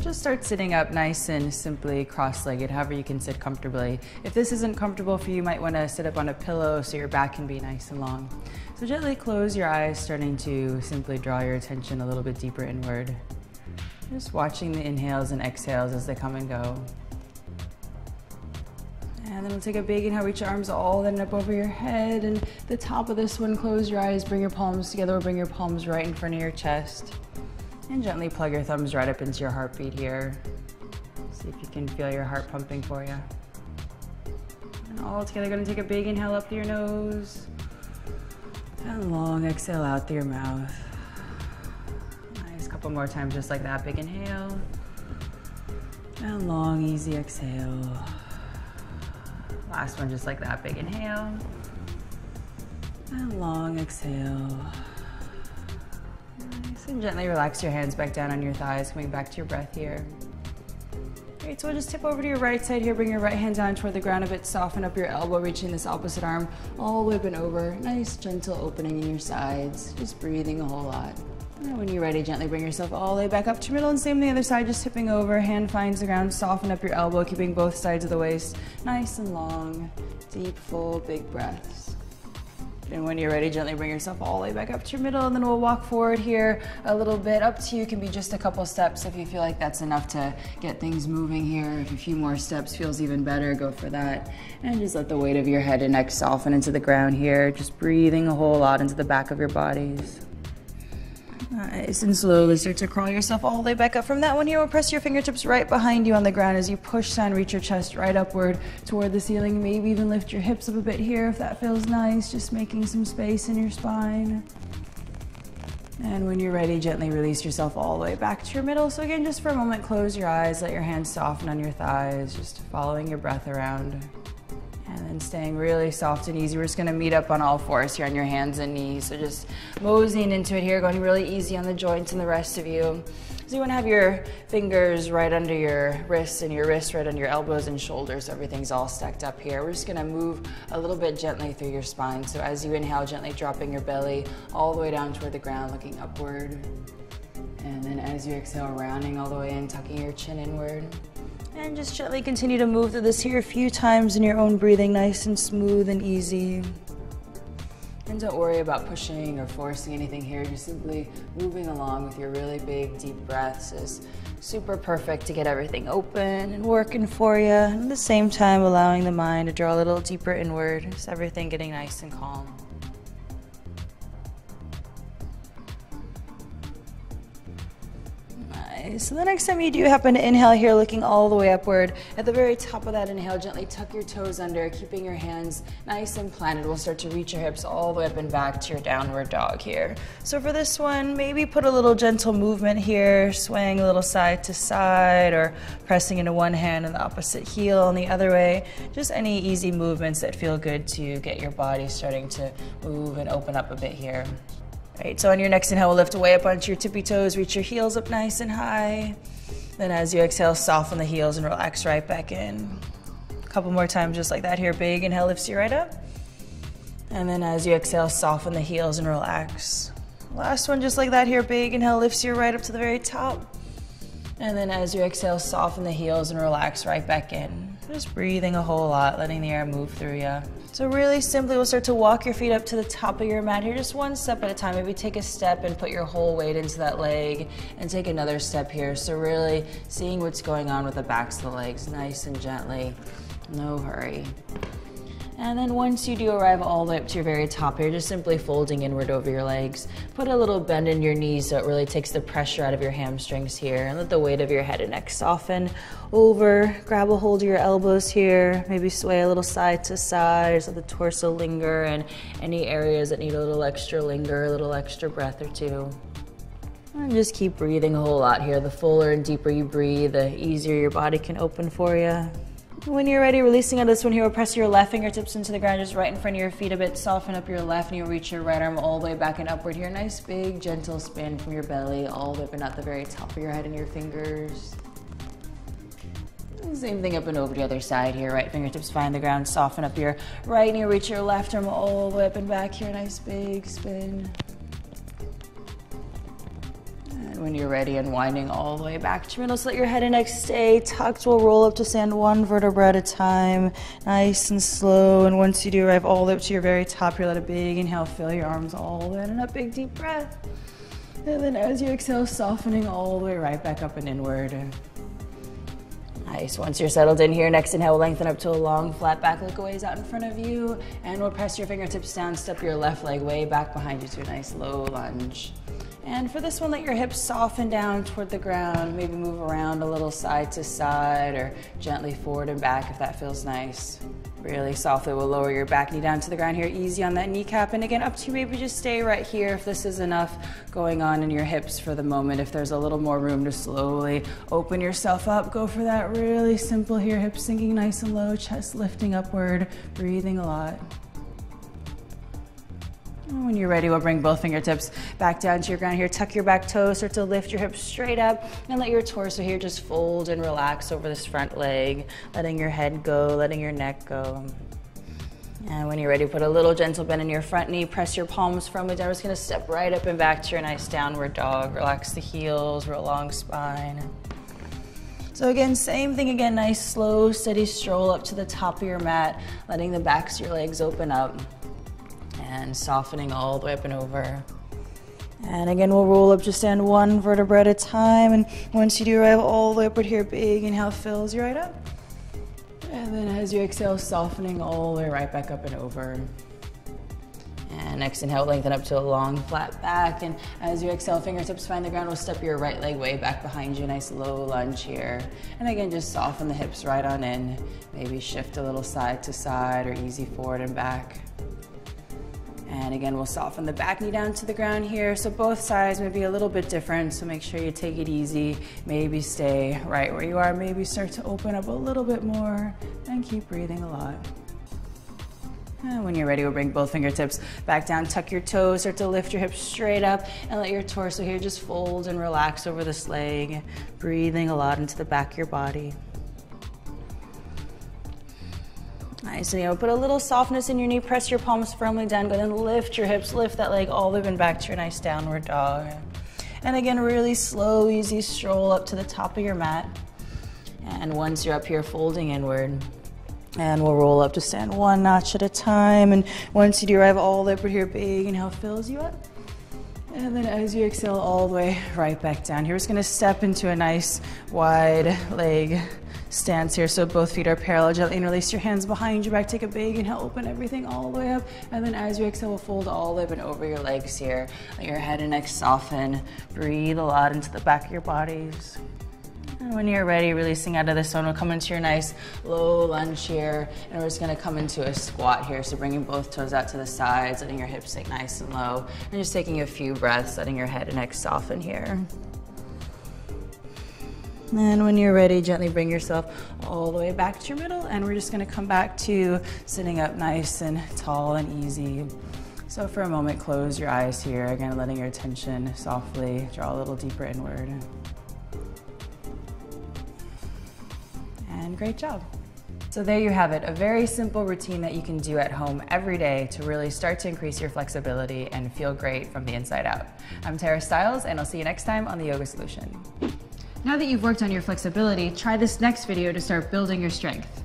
just start sitting up nice and simply cross-legged, however you can sit comfortably. If this isn't comfortable for you, you might want to sit up on a pillow so your back can be nice and long. So gently close your eyes, starting to simply draw your attention a little bit deeper inward. Just watching the inhales and exhales as they come and go. And then we'll take a big inhale, reach your arms all the way up over your head. And the top of this one, close your eyes, bring your palms together, or bring your palms right in front of your chest. And gently plug your thumbs right up into your heartbeat here. See if you can feel your heart pumping for you. And all together, gonna take a big inhale up through your nose. And long exhale out through your mouth. Nice, couple more times just like that. Big inhale. And long, easy exhale. Last one just like that. Big inhale. And long exhale. Nice, and gently relax your hands back down on your thighs, coming back to your breath here. Great, so we'll just tip over to your right side here. Bring your right hand down toward the ground a bit. Soften up your elbow, reaching this opposite arm all the way up and over. Nice, gentle opening in your sides. Just breathing a whole lot. And when you're ready, gently bring yourself all the way back up to your middle, and same on the other side, just tipping over. Hand finds the ground. Soften up your elbow, keeping both sides of the waist nice and long. Deep, full, big breaths. And when you're ready, gently bring yourself all the way back up to your middle, and then we'll walk forward here a little bit. Up to you, can be just a couple steps if you feel like that's enough to get things moving here. If a few more steps feels even better, go for that. And just let the weight of your head and neck soften into the ground here. Just breathing a whole lot into the back of your bodies. Nice, and slowly start to crawl yourself all the way back up. From that one here, we'll press your fingertips right behind you on the ground as you push down, reach your chest right upward toward the ceiling. Maybe even lift your hips up a bit here if that feels nice, just making some space in your spine. And when you're ready, gently release yourself all the way back to your middle. So again, just for a moment, close your eyes, let your hands soften on your thighs, just following your breath around. And then staying really soft and easy. We're just gonna meet up on all fours here on your hands and knees. So just moseying into it here, going really easy on the joints and the rest of you. So you wanna have your fingers right under your wrists and your wrists right under your elbows and shoulders. So everything's all stacked up here. We're just gonna move a little bit gently through your spine. So as you inhale, gently dropping your belly all the way down toward the ground, looking upward. And then as you exhale, rounding all the way in, tucking your chin inward. And just gently continue to move through this here a few times in your own breathing, nice and smooth and easy. And don't worry about pushing or forcing anything here, just simply moving along with your really big, deep breaths is super perfect to get everything open and working for you. And at the same time, allowing the mind to draw a little deeper inward, just everything getting nice and calm. So the next time you do happen to inhale here, looking all the way upward, at the very top of that inhale, gently tuck your toes under, keeping your hands nice and planted. We'll start to reach your hips all the way up and back to your downward dog here. So for this one, maybe put a little gentle movement here, swaying a little side to side, or pressing into one hand and the opposite heel and the other way. Just any easy movements that feel good to get your body starting to move and open up a bit here. Right, so on your next inhale, we'll lift away up onto your tippy toes, reach your heels up nice and high. Then as you exhale, soften the heels and relax right back in. A couple more times just like that here. Big inhale lifts you right up. And then as you exhale, soften the heels and relax. Last one just like that here. Big inhale lifts you right up to the very top. And then as you exhale, soften the heels and relax right back in. Just breathing a whole lot, letting the air move through you. So really simply, we'll start to walk your feet up to the top of your mat here, just one step at a time. Maybe take a step and put your whole weight into that leg, and take another step here. So really seeing what's going on with the backs of the legs, nice and gently, no hurry. And then once you do arrive all the way up to your very top here, just simply folding inward over your legs. Put a little bend in your knees so it really takes the pressure out of your hamstrings here, and let the weight of your head and neck soften over. Grab a hold of your elbows here, maybe sway a little side to side, just let the torso linger, and any areas that need a little extra linger, a little extra breath or two. And just keep breathing a whole lot here. The fuller and deeper you breathe, the easier your body can open for you. When you're ready, releasing on this one here, we'll press your left fingertips into the ground, just right in front of your feet a bit. Soften up your left, and you'll reach your right arm all the way back and upward here. Nice big gentle spin from your belly all the way up and at the very top of your head and your fingers. Same thing up and over the other side here. Right fingertips find the ground. Soften up your right, and you reach your left arm all the way up and back here. Nice big spin. When you're ready, unwinding all the way back to middle, so let your head and neck stay tucked. We'll roll up to stand one vertebra at a time, nice and slow. And once you do arrive all the way up to your very top here, let a big inhale, fill your arms all the way in, and a big deep breath. And then as you exhale, softening all the way right back up and inward. Nice. Once you're settled in here, next inhale, lengthen up to a long flat back, look a ways out in front of you, and we'll press your fingertips down, step your left leg way back behind you to a nice low lunge. And for this one, let your hips soften down toward the ground, maybe move around a little side to side or gently forward and back if that feels nice. Really softly, we'll lower your back knee down to the ground here, easy on that kneecap. And again, up to you, maybe just stay right here if this is enough going on in your hips for the moment. If there's a little more room to slowly open yourself up, go for that really simple here, hips sinking nice and low, chest lifting upward, breathing a lot. And when you're ready, we'll bring both fingertips back down to your ground here. Tuck your back toes, start to lift your hips straight up, and let your torso here just fold and relax over this front leg, letting your head go, letting your neck go. And when you're ready, put a little gentle bend in your front knee, press your palms firmly down. We're just gonna step right up and back to your nice downward dog. Relax the heels, roll long spine. So again, same thing again, nice slow, steady stroll up to the top of your mat, letting the backs of your legs open up. And softening all the way up and over. And again, we'll roll up to stand one vertebra at a time. And once you do arrive all the way upward here, big inhale fills you right up. And then as you exhale, softening all the way right back up and over. And next inhale, lengthen up to a long flat back. And as you exhale, fingertips find the ground, we'll step your right leg way back behind you, nice low lunge here. And again, just soften the hips right on in. Maybe shift a little side to side or easy forward and back. And again, we'll soften the back knee down to the ground here. So both sides may be a little bit different, so make sure you take it easy. Maybe stay right where you are. Maybe start to open up a little bit more and keep breathing a lot. And when you're ready, we'll bring both fingertips back down, tuck your toes, start to lift your hips straight up, and let your torso here just fold and relax over this leg, breathing a lot into the back of your body. Nice, and put a little softness in your knee, press your palms firmly down, go ahead and lift your hips, lift that leg all the way back to your nice downward dog. And again, really slow, easy stroll up to the top of your mat. And once you're up here, folding inward. And we'll roll up to stand one notch at a time. And once you do arrive all the way up here, big inhale fills you up. And then as you exhale all the way right back down here, we're just gonna step into a nice wide leg stance here. So both feet are parallel, gently release your hands behind your back, take a big inhale, open everything all the way up. And then as you exhale, we'll fold all the way up and over your legs here. Let your head and neck soften. Breathe a lot into the back of your bodies. And when you're ready, releasing out of this one, we'll come into your nice low lunge here. And we're just gonna come into a squat here. So bringing both toes out to the sides, letting your hips sink nice and low. And just taking a few breaths, letting your head and neck soften here. And when you're ready, gently bring yourself all the way back to your middle. And we're just gonna come back to sitting up nice and tall and easy. So for a moment, close your eyes here. Again, letting your attention softly draw a little deeper inward. And great job. So there you have it, a very simple routine that you can do at home every day to really start to increase your flexibility and feel great from the inside out. I'm Tara Stiles, and I'll see you next time on The Yoga Solution. Now that you've worked on your flexibility, try this next video to start building your strength.